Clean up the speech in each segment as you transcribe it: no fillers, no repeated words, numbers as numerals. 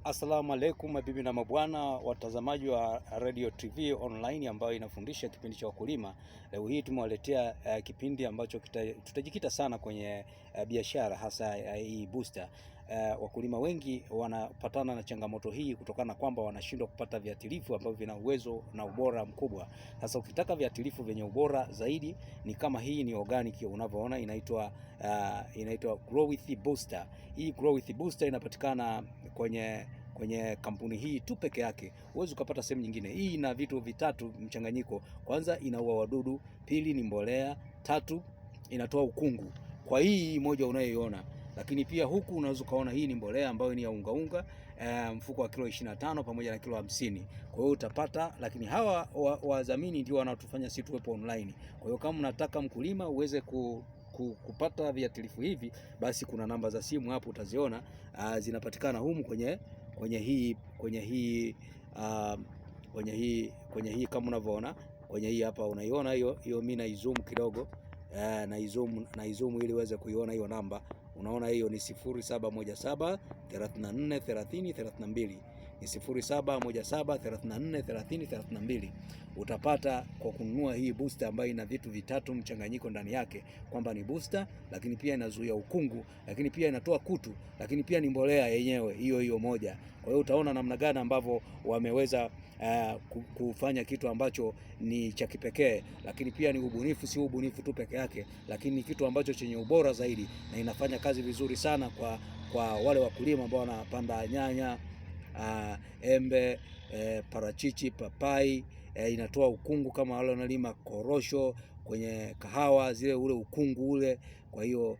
Assalamu alaikum mabibi na mabwana, watazamaji wa Radio TV online ambayo inafundisha kipindi cha wakulima. Leo hii tumewaletea kipindi ambacho tutajikita sana kwenye biashara, hasa hii booster. Wakulima wengi wanapatana na changamoto hii kutokana na kwamba wanashindwa kupata viuatilifu ambavyo vina uwezo na ubora mkubwa. Sasa ukitaka viuatilifu vyenye ubora zaidi, ni kama hii ni organic unavyoona, inaitwa Growth Booster. Hii Growth Booster inapatikana kwenye kampuni hii tu peke yake, huwezi ukapata sehemu nyingine. Hii ina vitu vitatu mchanganyiko. Kwanza, inaua wadudu; pili, ni mbolea; tatu, inatoa ukungu. Kwa hii moja unayoiona, lakini pia huku unaweza kaona hii ni mbolea ambayo ni ya unga, mfuko wa kilo 25 pamoja na kilo 50. Kwa hiyo utapata, lakini hawa wadhamini ndio wanatufanya sisi tuwepo online. Kwa hiyo kama unataka mkulima uweze kupata viuatilifu hivi, basi kuna namba za simu hapo utaziona, zinapatikana humu kwenye hii kama unavyoona kwenye hii hapa, unaiona hiyo. Mimi na zoom kidogo, na zoom ili uweze kuiona hiyo namba. Unaona hiyo ni 0717 34 30 32, ni 0717 34 30 32. Utapata kwa kununua hii booster ambayo ina vitu vitatu mchanganyiko ndani yake, kwamba ni booster, lakini pia inazuia ukungu, lakini pia inatoa kutu, lakini pia ni mbolea yenyewe hiyo moja. Kwa hiyo utaona namna gani ambavyo wameweza kufanya kitu ambacho ni cha kipekee, lakini pia ni ubunifu. Si ubunifu tu peke yake, lakini ni kitu ambacho chenye ubora zaidi, na inafanya kazi vizuri sana kwa wale wakulima ambao wanapanda nyanya, embe, parachichi, papai. Inatoa ukungu kama wale wanalima korosho, kwenye kahawa zile, ule ukungu ule. Kwa hiyo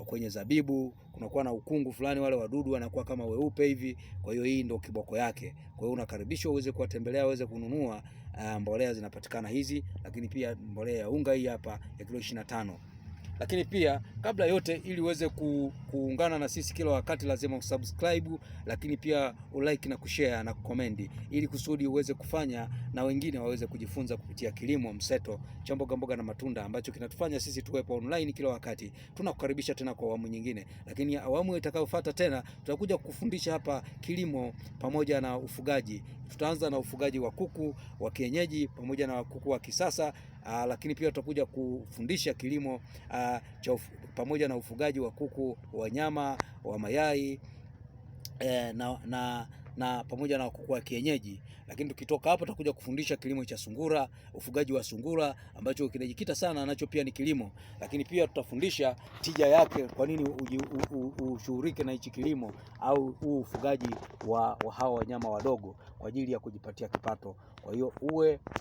kwenye zabibu kunakuwa na ukungu fulani, wale wadudu wanakuwa kama weupe hivi. Kwa hiyo hii ndio kiboko yake. Kwa hiyo unakaribishwa uweze kuwatembelea, uweze kununua. Mbolea zinapatikana hizi, lakini pia mbolea ya unga hii hapa ya kilo 25. Lakini pia kabla yote, ili uweze kuungana na sisi kila wakati, lazima usubscribe, lakini pia ulike na kushare na kucomment, ili kusudi uweze kufanya na wengine waweze kujifunza kupitia kilimo mseto cha mboga mboga na matunda, ambacho kinatufanya sisi tuwepo online kila wakati. Tunakukaribisha tena kwa awamu nyingine, lakini awamu itakayofuata tena tutakuja kukufundisha hapa kilimo pamoja na ufugaji. Tutaanza na ufugaji wa kuku wa kienyeji pamoja na kuku wa kisasa, lakini pia tutakuja kufundisha kilimo pamoja na ufugaji wa kuku wa nyama, wa mayai, na pamoja na kuku wa kienyeji. Lakini tukitoka hapo tutakuja kufundisha kilimo cha sungura, ufugaji wa sungura, ambacho kinajikita sana nacho pia ni kilimo. Lakini pia tutafundisha tija yake, kwa nini ushughulike na hichi kilimo au ufugaji wa hawa wanyama wadogo kwa ajili ya kujipatia kipato. Kwa hiyo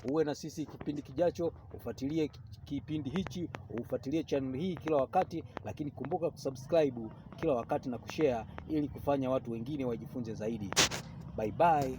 uwe na sisi kipindi kijacho, ufuatilie kipindi hichi, ufuatilie channel hii kila wakati, lakini kumbuka kusubscribe kila wakati na kushare, ili kufanya watu wengine wajifunze zaidi. Bye bye.